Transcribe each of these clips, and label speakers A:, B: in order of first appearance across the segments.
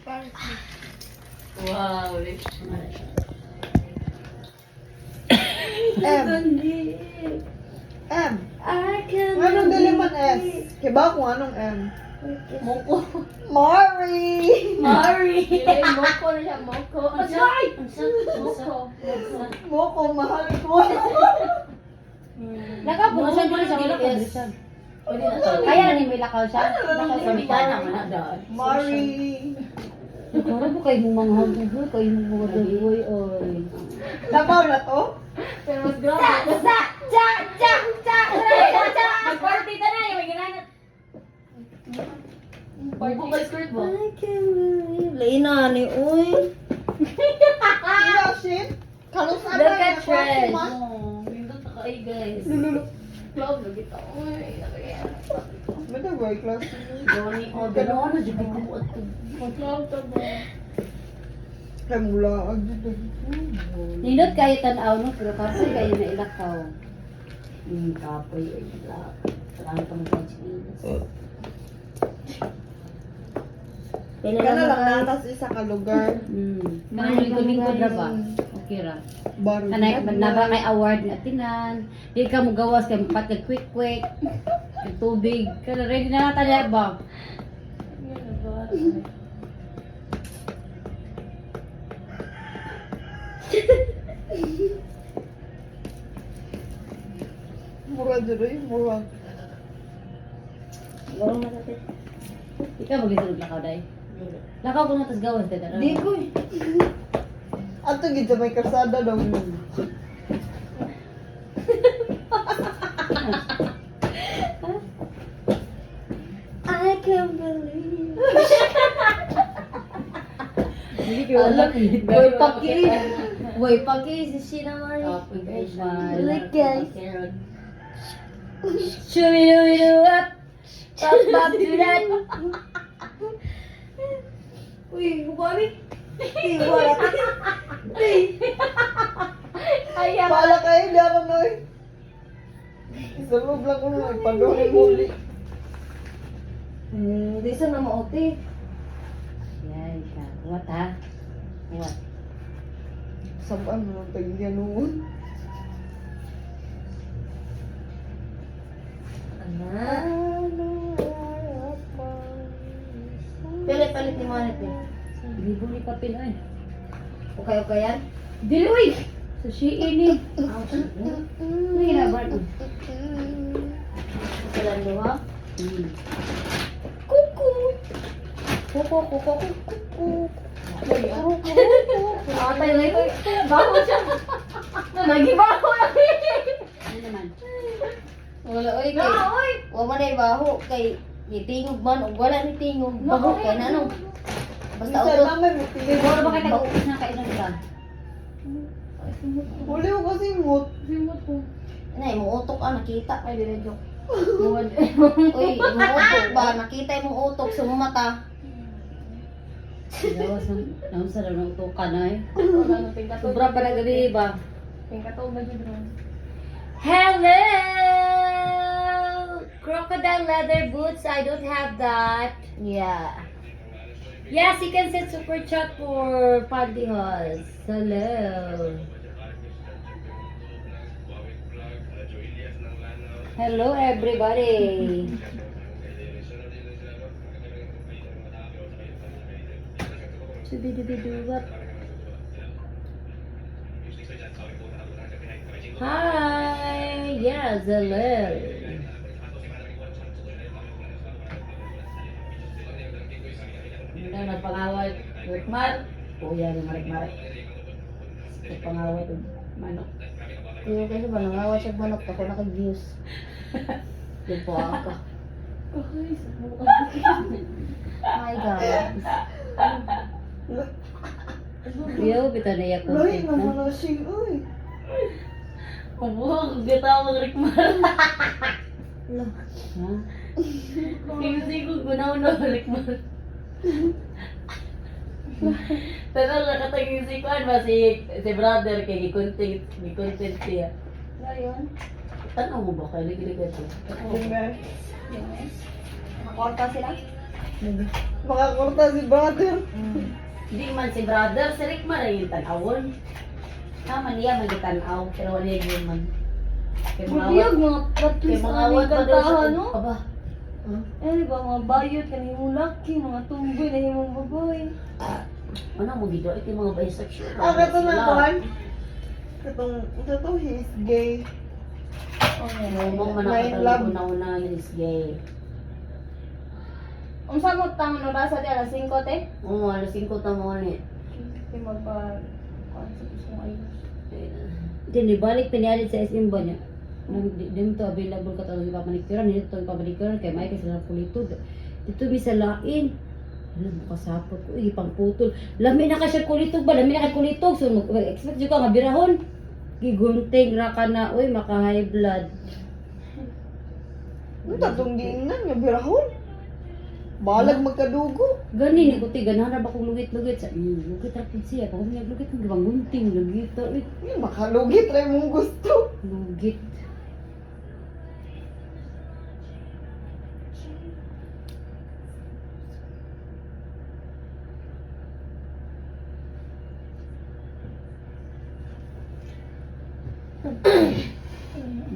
A: Wow,
B: M. M. Anong diliman S? Kiba kung anong M?
A: Moko.
B: Mari!
A: Mari! Moko na siya, moko. Asay! Moko.
B: Moko, mahal ko.
C: Nakabukasan din siya, wala ka bilisan.
A: Pwede na to.
C: Kaya ni may lakaw siya.
A: Sa mitad naman na doon.
B: Mari!
C: Nagkaroon po kayo mong mga hangguhoy, kayo mong mga dalihoy, oy.
B: Labaw na to?
A: Pero mas grabe. Mag-party ka na, yung may ginanat. Party ka skirt ba?
C: I can't believe. Laina ni, oy.
B: Ila, shit! Kalusan
A: Look
B: na
A: at Trent.
B: man.
A: Oh, nindot na kayo guys. Club, nagita. Uy, nakaya.
B: Mata boy class.
A: Johnny, oh, gano'n na, jubig ko at mag-club ka ba?
B: Kaya mula dito.
C: Nindot kayo tanaw no, pero kapoy kayo na ilakaw. Kapoy ay ilakaw. Saan pa mga chinis.
B: Kana lang natas isa ka lugar.
C: Mga lingkod-lingkod ra ba? Okay ra.
B: Baro.
C: Kanay naba kay award na tinan. Di ka mo gawas kay pat ka quick. Kay tubig. Kana ready na nata diya ba?
B: Mura dito, mura.
C: Gawon na natin. Ikaw magisulod lakaw dai. Lakaw ko na tas gawas dai.
B: Di ko. Ato gid sa may kalsada daw.
C: I can't believe.
A: Hindi
C: ko alam. Boy paki si Sheena Marie. Look guys. Show me up. Pop do that.
B: Uy, bukali. Wala.
A: Ayan.
B: Pala kayo, di ako noy. Sa loob lang ko na, pagawin muli.
C: Di sa na mauti. Yan siya. What ha? What?
B: Sabaan mo ng tagyan noon.
C: Palit ni Manit eh. Bibuli pa Pinoy. Okay yan? Dili, uy! Sa Shein eh. Ano ginagawa ko? Sa lalo ha? Kuku! Kuku.
A: Atay na ito. Baho siya. Nagibaho na.
C: Ano naman?
D: Wala oy kay.
A: Na, oy.
D: Wa man ay baho kay itingog man ug wala ni tingog. Baho kay nanong. Basta
B: Minsan
D: auto.
B: namin, may tingin.
C: Siguro ba kayo nag-uupos na kailan ka?
B: Huli ko kasi mood.
A: Simot ko.
D: Nay mo utok nakita.
A: Ay, dili joke.
D: Uy, mo utok ba nakita imong utok sa mong mata.
C: Gawas ng sa daw ng utukan ay.
A: Wala nang tingkatog.
C: Sobra pa na gabi ba?
A: Tingkatog na dyan ron.
C: Hello! Crocodile leather boots. I don't have that.
D: Yeah.
C: Yes, you can send super chat for Pandihos. Hello. Hello, everybody. Chubidubiduwap. Hi. Yes, hello. Hindi nagpangawat. Rikmar. Kuya ni Marik-Marik. Nagpangawat ng manok.
D: Kuya kasi ba nangawa siya manok ako naka-views. Yung po ako. My God.
C: Yo, bito na yung
B: Loy,
C: content na.
B: naman na siya, uy.
A: Pabuhang gata mo rikmar.
C: Ha?
A: Kasi ko gunaw na rikmar. Pero nakatagin si Kwan ba si brother kay gi-content siya.
D: Ngayon,
A: Tanaw mo ba kay ligligat siya?
B: Tingnan.
D: makwarta sila.
B: Makakorta si brother.
A: Hindi man si brother, si Rick man rin yung tanawon. Tama niya, magitanaw, pero wala yun man. Kaya mga
C: Buyog,
A: awat,
C: mga
A: kaya
C: patris
A: mga
C: ang
A: awat
C: aming
A: pa daw sa
C: kantahan, no?
A: Aba,
C: Eh, di ba, mga bayot, kanimong laki, mga tumboy, kanimong baboy.
A: ano mo gito, ito yung mga bisexual.
B: Kato na
A: Sila.
B: kuhan. Ito to, he is gay.
A: Oo, mga
B: Nine
A: manakatal
B: love.
A: ko na una, is gay.
C: Ang sagot tang nabasa di alas 5 te?
A: Oo, alas 5 tamo ni.
C: Hindi magpa... Concept mo ayos.
D: Hindi, balik pinalit sa SM ba niya? Hindi to available ka talagang ipapanikuran. Hindi to ipapanikuran kay Mike sila kulito. Dito bisa lain. Alam mo kasapot ko, ipang putol. Lami na ka siya kulitog ba? Lami na ka kulitog. So, expect ko nga birahon. Gigunting ra ka na, uy, maka high blood.
B: Ano tatong giingnan niya, birahon? Balag magkadugo.
D: Gani ni kuti ganahan ba kong lugit-lugit sa lugit ra pud siya. Pag niya lugit ng gibang gunting lugit to.
B: Makalugit rin mong gusto.
D: Lugit.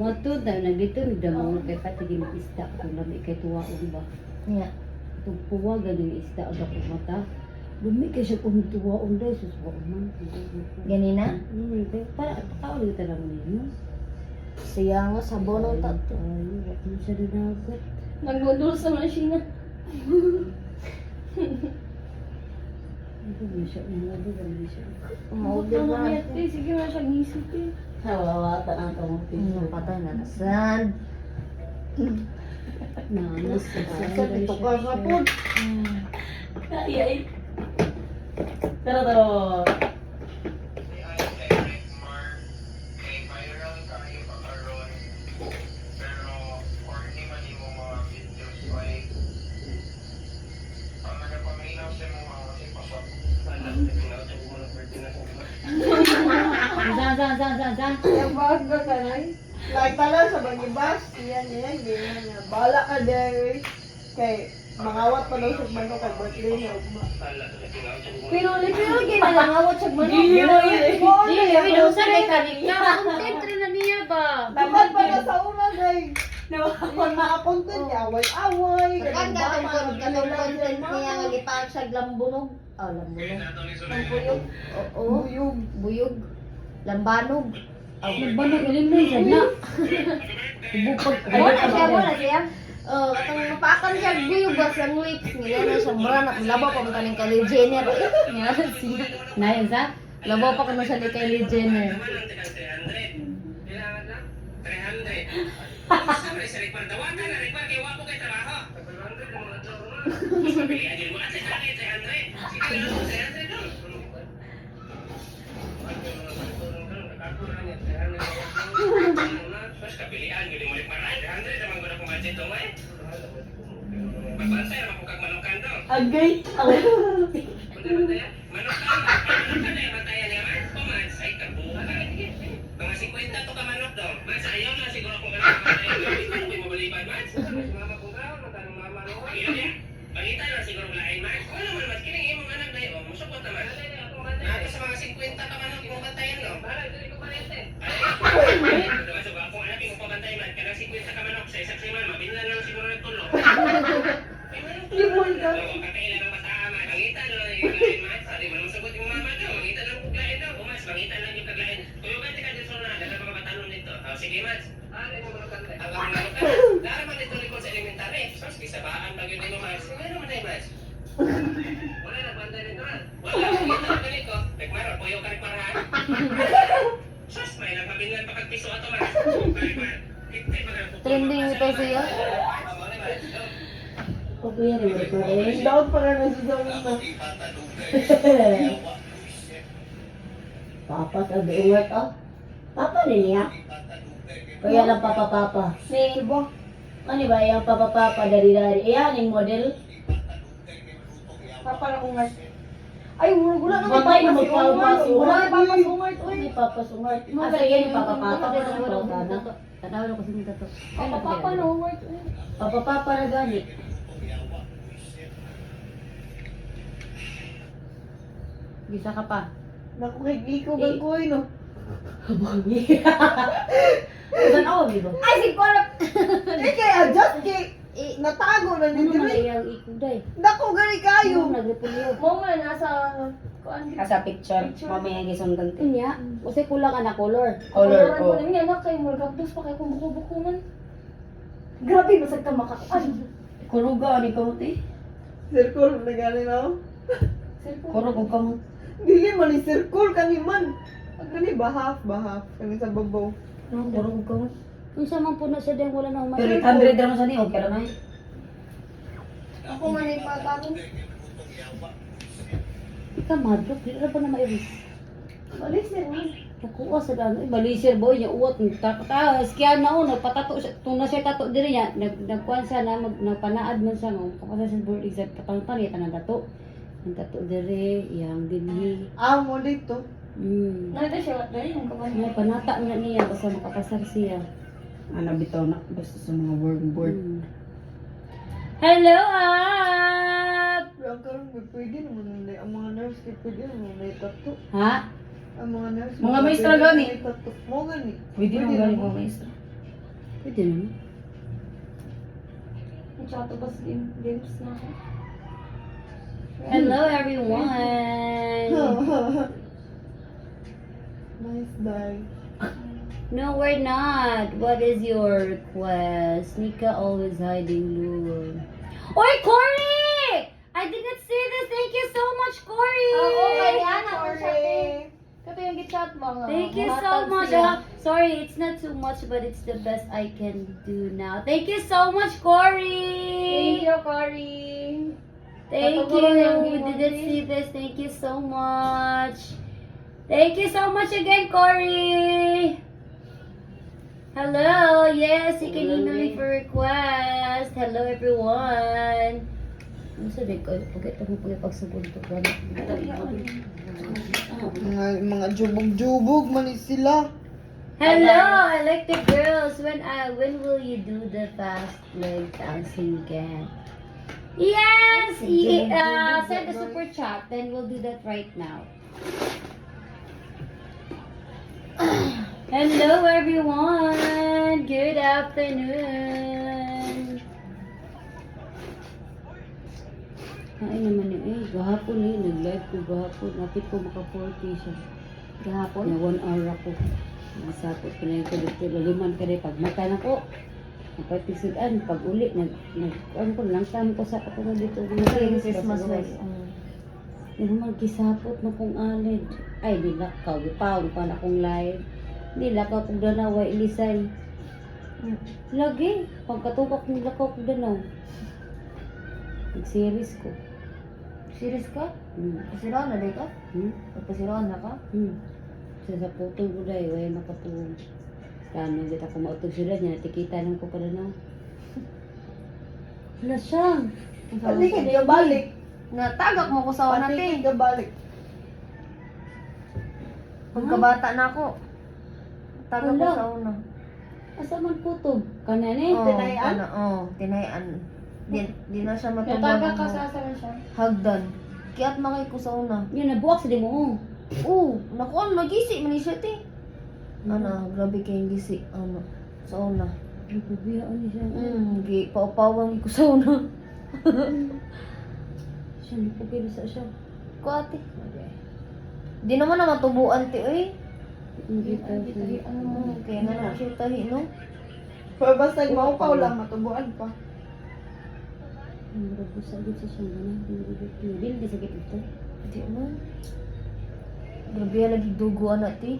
D: Matud na nagdito nagdamong kay pati di isda kung lami kay tuwaon ba.
C: Nga.
D: Itong puwa galing isda ang ako mata. Lumi kay siya kung tuwaon daw sus wa man.
C: Ganina?
D: Para tao dito lang niyo.
C: Siya nga, sabon ang tato.
D: Ay, wa man siya dinagot.
C: Nagmudul sa masina.
D: Ano ba siya? Ano ba siya?
C: Umaudir na. Sige na siya ngisip eh.
A: Nawawata ang kamong piso.
C: Patay na nasan.
D: Nanas
B: Sa dito ka nga po.
A: Kaya eh. Pero to,
D: Zan.
B: Yung bago ka na eh. Like pala sa bagibas, yan, ganyan niya. Bala ka there. Kay, mangawat pa daw sa manok kay birthday niya.
C: Pero ginalangawat siya man.
D: Dili, usa kay kanina. Content rin na niya ba?
B: Dapat pa na sa una, guys. Yung mga content niya, away-away.
C: Kan katong content niya nga gipaak siya lambunog. Lambunog. Ang buyog. Oo.
B: Buyog.
C: Buyog. Lambanog.
D: Nagbanag ulit na siya na. Bupag.
C: Wala siya. Katong mapakan siya buyog ba sa lips niya na siya mura na labaw pa mo kaning Kylie Jenner. Nga siya.
D: Nayon sa?
C: Labaw pa kano siya ni Kylie Jenner.
A: agay.
E: Pangita na siguro lain man. Ano man mas kining imong anak dayo mo support naman. Ato sa mga 50 ka man imong bantayan no. Para dili ko parente. Ay. Diba sa ako anak imong pabantayan man kada 50 ka manok sa isang siman mabinlan lang siguro nagtulo.
B: Limon ka.
E: Kakaila ng bataa man. Pangita na lang yung lain man. Sari man masagot yung mama daw. Mangita lang kung lain daw. Umas pangita lang yung kaglain. Tuyugan ti ka dito na daga mga batalon dito. Sige mas. Ano mo manok kanta? Ang manok ka. Dara man dito likod sa elementary. Sos kisabaan pag yun mo mas. Ano man ay mas. Wala na bantay nito man. Wala. Kita na ganito. Nagmaro. Puyo ka nagmarahan. Sos may nagpabinlan pa kagpiso ato mas.
C: Trending ito siya.
A: Okay, rin.
B: Dapat pa na siya sa
A: Papa sabi uwet oh. Papa din niya. Kaya lang papa.
B: Diba?
A: Ano ba yung papa dari. Iyan yung model.
B: Papa na ungat. Ay, wala na
A: Babay na magpalmas.
B: Wala na papas ungat.
A: Hindi papa sungat. Asa yan yung papa.
D: Tanaw ko sa tato.
C: Papa na umart.
A: Papa na gani.
D: Gisa ka pa.
B: Naku kay Giko gang koy no.
D: Usan ako, bibo.
C: Ay, si Korap!
B: Eh kay adjust kay natago na ni
D: Ano man
B: dire.
D: iyang ikuday?
B: Dako gani kayo.
D: Ano nagrepulyo?
C: Mo nga, nasa... Kuan?
A: Asa picture, mamaya gisundan ti.
D: Kanya, kasi kulang ka na color.
A: Color
C: ko.
A: ko.
C: Ano nga, kay Morgabdos pa kay kung buko-buko man. Grabe, masag ka makakuan.
A: Kuruga ni kamot eh.
B: Circle na gani no.
A: Kurog og kamot.
B: Dili man ni circle kani man. Ang gani bahaf kani sa babaw.
A: Kurog og kamot.
D: Kung sa man puno siya din, wala na umay.
A: Pero 800 ra man sa ni okay ra na.
C: Ako man ay patago.
D: Ika madlok, di na pa na mairis.
C: Malis na rin.
D: Nakuha sa dano, balisir boy niya uwat skyan na una patato siya tuna siya tato diri niya nagkuan siya na nagpanaad man siya ng kapasa sa board exam katangtan niya tanan dato. Ang tato diri yang dinhi.
B: Mo dito.
C: Nada siya, dali nang kaman.
D: May panata na niya basta makapasar siya.
A: Ana bitaw na basta sa mga board.
D: Hello up.
B: Pero ang karon pwede naman ang mga nurse kay pwede naman may tattoo.
D: Ha?
B: Ang mga nurse
A: Mga maestra gani.
B: may tattoo. Mo gani.
A: Pwede mo gani mo maestro.
D: Pwede naman.
C: Chato bas games na ako.
D: Hello everyone.
B: Nice day.
D: No, we're not. What is your request? Nika always hiding lure. Oi, Cory! I did not see this. Thank you so much, Cory.
C: Oo, kaya na ako
B: Sorry.
C: siya. Kato yung gitchat mo nga.
D: Thank you so
C: Mahatag
D: much.
C: siya.
D: Sorry, it's not too much, but it's the best I can do now. Thank you so much, Cory.
C: Thank you, Cory.
D: Thank
C: Natutulog
D: you.
C: yung
D: We
C: emoji.
D: didn't see this. Thank you so much. Thank you so much again, Cory. Hello. Yes, you can email me for request. Hello, everyone. Ano sa din ko? Pagkat ako pagsugod to.
B: Mga jubog-jubog man ni sila.
D: Hello, electric girls. When will you do the fast leg dancing again? Yes. Send a super chat. Then we'll do that right now. Hello everyone! Good afternoon! Ay naman eh, gahapon nag-live ko gahapon. Napit ko maka-40 siya. Gahapon? Na 1 hour ako. Nagsapot ko na yung kulit. Laluman ka rin. Pag mata na ko, napatisudan. Pag uli, ano ko, langsam ko sa ako na dito.
C: Christmas lights.
D: Yung magkisapot na kong alid. Ay, nilakaw. Gipawag pa na kong live. Nilakaw kong danaw. Ay, ilisay. Lagi. Pagkatukak nilakaw kong danaw. Nag-series ko.
C: Serious ka?
D: Hmm.
C: Pasiraan na day ka? Pasiraan na ka?
D: Sa putong ko dahil, wala nakatulong. Kano, dito ako mautog sila niya. Tikita lang ko pala na. Wala siya.
B: Pati ka niya balik.
C: Natagak mo ko sa una,
B: Pati
C: te.
B: ka balik.
C: Pagkabata na ako. Tagak ko
D: Wala.
C: sa una.
D: Asa man putong? Kanan eh.
C: Oo,
B: Tinayan?
C: tinayan. Di na siya matubuan.
A: Nataga ka sa asaran siya.
C: Hagdan. Kiat makay ko sa una.
D: Yun, nabuwak sa di mo.
C: Oo, nakuan, magisi man siya, te. Ano, grabe kayong gisi. Ano, sa una.
D: Nagpabiyaan niya siya.
C: Paupawan ko sa una.
D: Siya, nagpapilisa siya.
C: Kuate. Di naman na matubuan, te, eh.
D: Nakita siya.
C: Kaya nga na siya tahi, no?
B: Pero basta maupaw lang, matubuan pa.
D: Nagbusa agad siya siya. Hindi na sakit ito.
C: Di mo. Grabe lagi dugo, anak, te.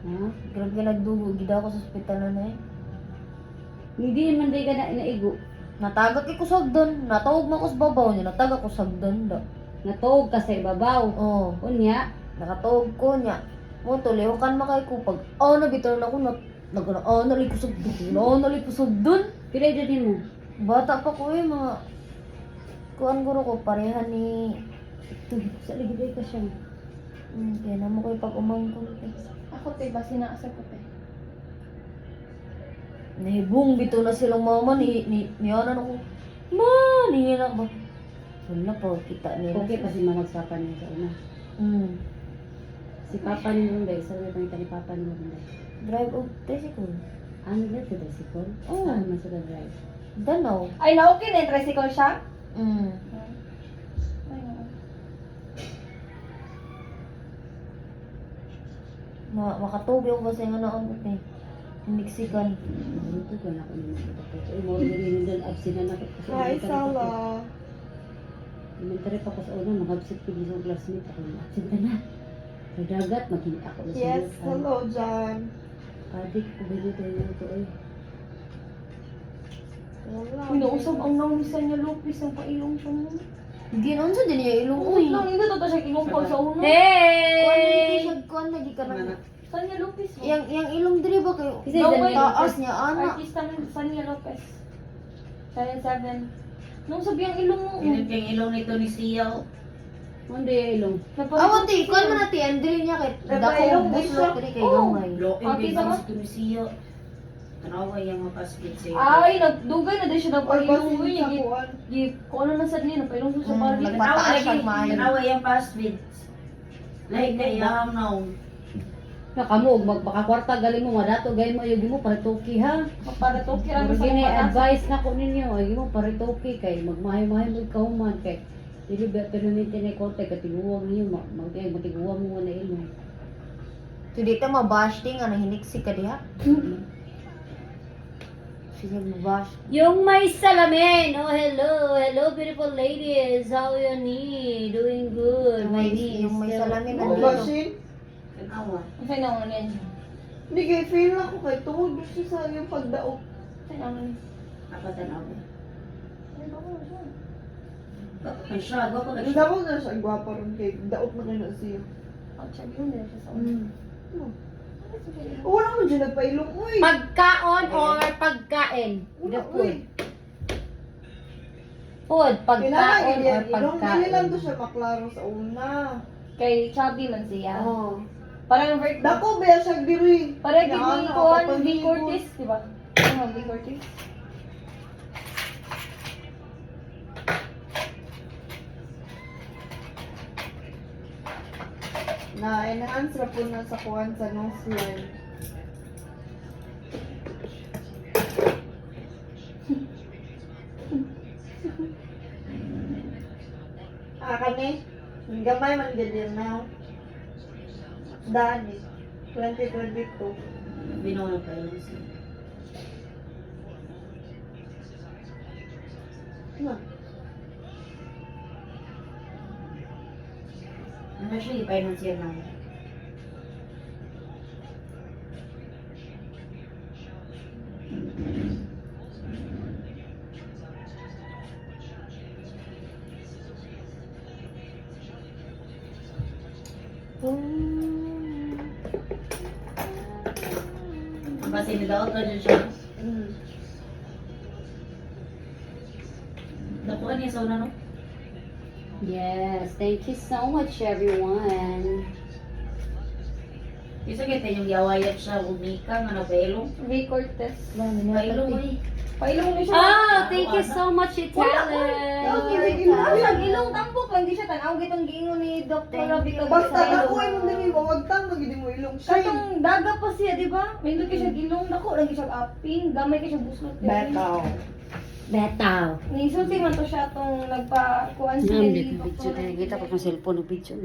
D: Ha?
C: Grabe nagdugo. Gida ako sa ospital na eh.
D: Hindi man day ka na inaigo.
C: Natagak ko sa hagdan. Natawag mo ko sa babaw niya. Natagak ko sa hagdan da.
D: Natuog ka sa ibabaw.
C: Oo.
D: Unya.
C: Nakatawag ko niya. Mo to, lewakan makay ko. Pag, nabitar na ako. Nag-nali ko sa hagdan. Nali ko sa hagdan.
D: Pila dyan mo.
C: Bata pa ko eh, mga... Kuan guro ko, pareha ni...
D: Ito, sa ligid ka siya.
C: Kaya naman ko pag umangkol eh.
A: Ako te, ba sinaasa ko te.
C: Nahibong bito na silang mama niyanan ako. Ma, niyanan ba? Wala pa kita nila.
D: Okay kasi mamagsapan niya sa una. Si Papa ni Runday, sabi pangita ni Papa ni Runday.
C: Drive o tricycle.
D: Ano ba ito, tricycle?
C: Oo.
D: Saan man sila drive?
C: Dalaw.
B: Ay, na okay na yung tricycle siya?
C: Makatubi ako kasi nga naon eh. Mexican.
D: Ito ko na ako naman ito. Ay, mo rin doon, absent na ako.
B: Hi, Sala.
D: Elementary pa ko sa una, mag-absent ko sa classmate. Ako na, absent ka na. Sa dagat, maging ako na
B: Yes, hello, John.
D: Adik, pabili tayo nito eh.
B: Wala.
A: Pinuusap ang nangisan niya Lopez ang pailong siya mo.
C: Ginon sa din niya ilong
A: Oo,
C: uy.
A: lang, hindi to siya kinupal sa uno.
D: Hey!
C: Kuan lagi ka na.
A: Sanya Lopez mo.
C: Yang ilong diri ba kayo?
D: Kasi
A: No,
D: dyan
A: wait.
D: yung-
C: Taas niya ana.
A: Artista ng Sanya Lopez. Channel 7. Nung sabi ang ilong mo.
B: Init yung ilong nito ni Siyaw.
D: Hindi ilong.
C: Awan ti, kuan man natin Andre niya kay dako
B: ilong
C: buslo
B: siya.
C: kay kay
A: Oo.
C: gamay.
B: Lokin
A: Okay,
B: din
A: sama.
B: sa ni Siyaw. Tanawa yung mga paskit siya.
A: Ay, nagdugay na din siya na pailong mo
B: niya
A: niya. Kung ano na sa niya, pailong siya sa
C: Mm,
A: Barbie.
C: nagpa- Pataas ang maayo.
B: Tanawa yung paskit. Like na yung now.
D: Nakamog, magpakakwarta, galing mo, madato, galing mo, ayun mo, paritoki ha.
A: Para to kira mo sa
D: Gini
A: mga
D: advice na ko ninyo, ayun mo, paritoki kay magmahay-mahay mo kauman kay dili ba permanente na konti katiguwang niyo, matiguwang mo na ilong.
C: So dito mabash ting ana hiniksi ka diha. Sige mabash.
D: Yung may salamin, oh hello beautiful ladies, how you need? Doing good, my niece.
C: Yung may salamin
B: Ano
C: nandito.
B: ba siya? Tanawa.
A: Kasi na ano yan.
B: Hindi kay feel ako kay tungod siya sa yung pagdaok.
A: Kasi na ano yan.
B: Nakatanawa.
A: Ay, bako na siya.
B: Ang siya, gwapo na siya. Dapat na siya, gwapo rin kay daok na kayo na siya.
A: Ang siya, yun din siya sa uno.
B: Wala mo dyan nagpailong, uy!
D: Pagkaon or pagkain?
B: Wala,
D: The
B: uy!
D: food. Food, pagkaon
B: Kailangan
D: or
B: ilong, dili lang to
D: pagkain.
B: siya maklaro sa una.
A: Kay chubby man siya.
B: Oo.
A: Parang vert.
B: Dako ba siya diri?
A: Parang
B: Yan,
A: kini
B: ako,
A: ko V.
B: papaligod.
A: Curtis, di ba? Ano V. Curtis?
B: Na-enhance ra po na sa kuwan sa nose line. Kami, gamay man gid yun now. Dani, 2022. Binuno pa yun siya. Ano siya, i-finance yun lang. Kasi nilaot na dyan siya. Nakuha niya sa una, no?
D: Yes, thank you so much everyone.
B: Isa kita yung yawayan siya, umika nga na pailong.
A: V. Curtis.
B: Pailong eh.
A: Pailong na siya.
D: Oh, thank you so much Italian.
A: Ang ilong tampok lang, di siya tanaw gitong giingon ni Dr. Rabi
B: Basta nakuha mo din yung wagtang, magiging mo ilong siya.
A: Katong daga pa siya, di ba? May doon siya gilong dako, lagi siya aping, gamay ka siya buslot.
B: Betaw.
D: Betaw.
A: Nisulti man to siya itong nagpa-kuhan siya
D: Nam,
A: ni
D: di ko video. Kita ko ng cellphone ng video.